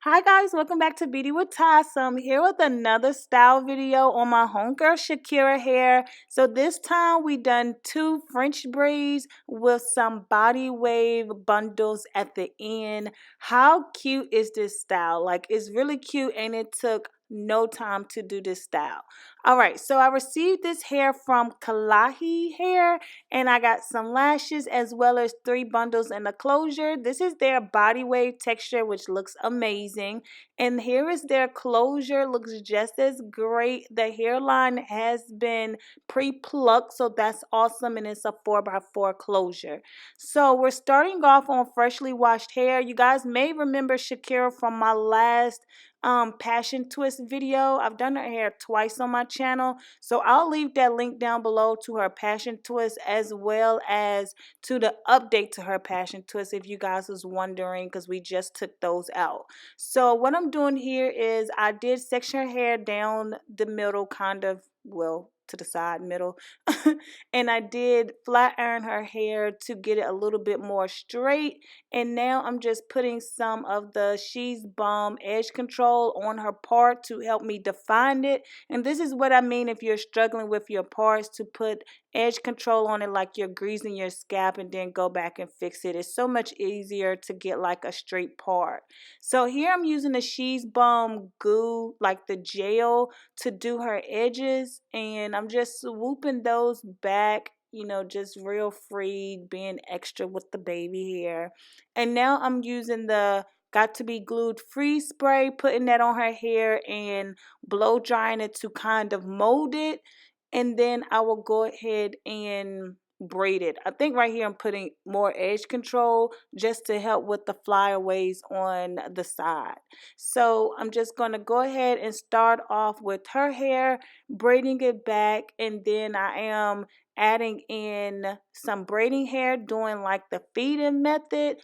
Hi guys, welcome back to Beauty with Ty. So I'm here with another style video on my homegirl Shakira hair. So this time we done 2 French braids with some body wave bundles at the end. How cute is this style? Like, it's really cute and it took no time to do this style. Alright, so I received this hair from Klaiyi hair and I got some lashes as well as 3 bundles in the closure. This is their body wave texture, which looks amazing. And here is their closure, looks just as great. The hairline has been pre-plucked, so that's awesome, and it's a 4x4 closure. So we're starting off on freshly washed hair. You guys may remember Shakira from my last passion twist video. I've done her hair twice on my channel, so I'll leave that link down below to her passion twist as well as to the update to her passion twist if you guys was wondering, because we just took those out. So what I'm doing here is I did section her hair down the middle, kind of, well, to the side middle, and I did flat iron her hair to get it a little bit more straight. And now I'm just putting some of the She's Bomb edge control on her part to help me define it. And this is what I mean if you're struggling with your parts, to put edge control on it like you're greasing your scalp and then go back and fix it. It's so much easier to get like a straight part. So here I'm using the She's Bomb goo, like the gel, to do her edges, and I'm just swooping those back, you know, just real free, being extra with the baby hair. And now I'm using the Got to Be Glued Free Spray, putting that on her hair and blow drying it to kind of mold it. And then I will go ahead and braid it. I think right here I'm putting more edge control just to help with the flyaways on the side. So I'm just going to go ahead and start off with her hair, braiding it back, and then I am adding in some braiding hair, doing like the feed-in method.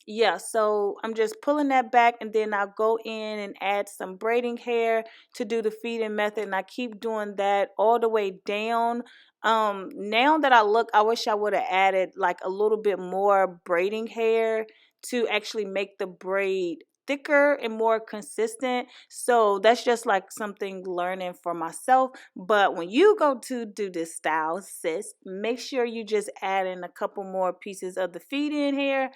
Yeah, so I'm just pulling that back, and then I'll go in and add some braiding hair to do the feeding method, and I keep doing that all the way down. Now that I look, I wish I would have added like a little bit more braiding hair to actually make the braid thicker and more consistent. So that's just like something learning for myself. But when you go to do this style, sis, make sure you just add in a couple more pieces of the feed-in hair,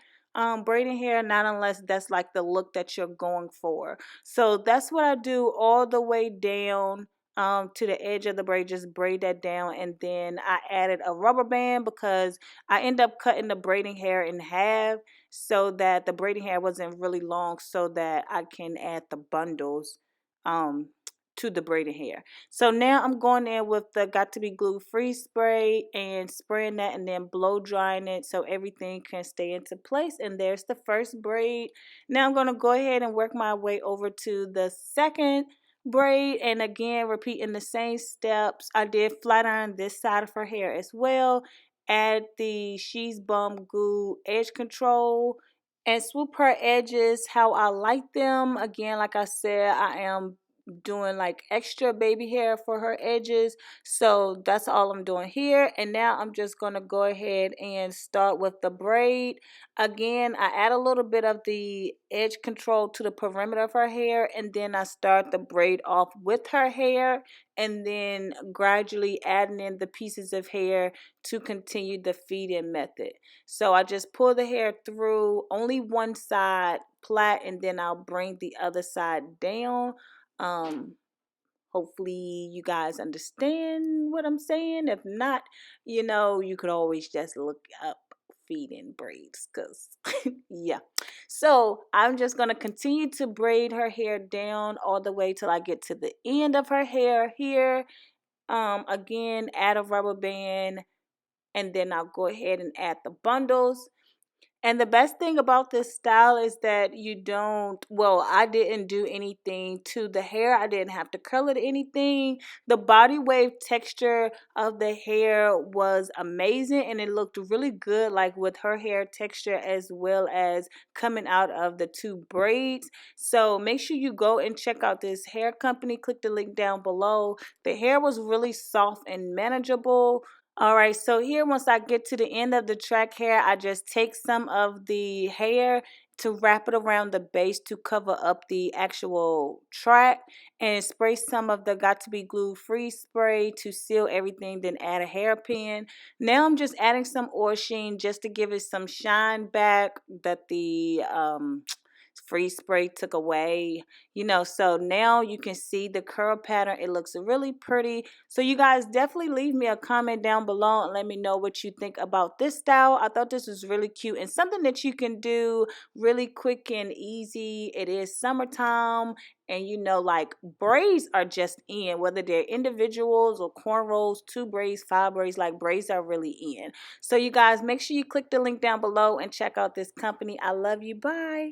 braiding hair, not unless that's like the look that you're going for. So that's what I do all the way down to the edge of the braid. Just braid that down, and then I added a rubber band because I end up cutting the braiding hair in half so that the braiding hair wasn't really long, so that I can add the bundles um to the braiding hair. So now I'm going in with the Got to Be Glue Free Spray and spraying that and then blow drying it so everything can stay into place. And there's the first braid. Now I'm going to go ahead and work my way over to the second braid, and again repeating the same steps. I did flat iron this side of her hair as well. Add the She's Bomb Goo edge control and swoop her edges how I like them. Again, like I said, I am doing like extra baby hair for her edges, so that's all I'm doing here. And now I'm just going to go ahead and start with the braid. Again, I add a little bit of the edge control to the perimeter of her hair, and then I start the braid off with her hair, and then gradually adding in the pieces of hair to continue the feed-in method. So I just pull the hair through only one side plait, and then I'll bring the other side down. um Hopefully you guys understand what I'm saying. If not, you know, you could always just look up feed-in braids, because yeah. So I'm just going to continue to braid her hair down all the way till I get to the end of her hair here. Again, add a rubber band, and then I'll go ahead and add the bundles. And the best thing about this style is that you don't, well, I didn't do anything to the hair. I didn't have to curl it or anything. The body wave texture of the hair was amazing, and it looked really good, like with her hair texture as well as coming out of the 2 braids. So make sure you go and check out this hair company. Click the link down below. The hair was really soft and manageable. Alright, so here once I get to the end of the track hair, I just take some of the hair to wrap it around the base to cover up the actual track, and spray some of the Got To Be Glue Free spray to seal everything, then add a hairpin. Now I'm just adding some oil sheen just to give it some shine back that the free spray took away, you know. So now you can see the curl pattern. It looks really pretty. So you guys definitely leave me a comment down below and let me know what you think about this style. I thought this was really cute and something that you can do really quick and easy. It is summertime, and you know, like, braids are just in, whether they're individuals or cornrows, 2 braids, 5 braids, like, braids are really in. So you guys, make sure you click the link down below and check out this company. I love you. Bye.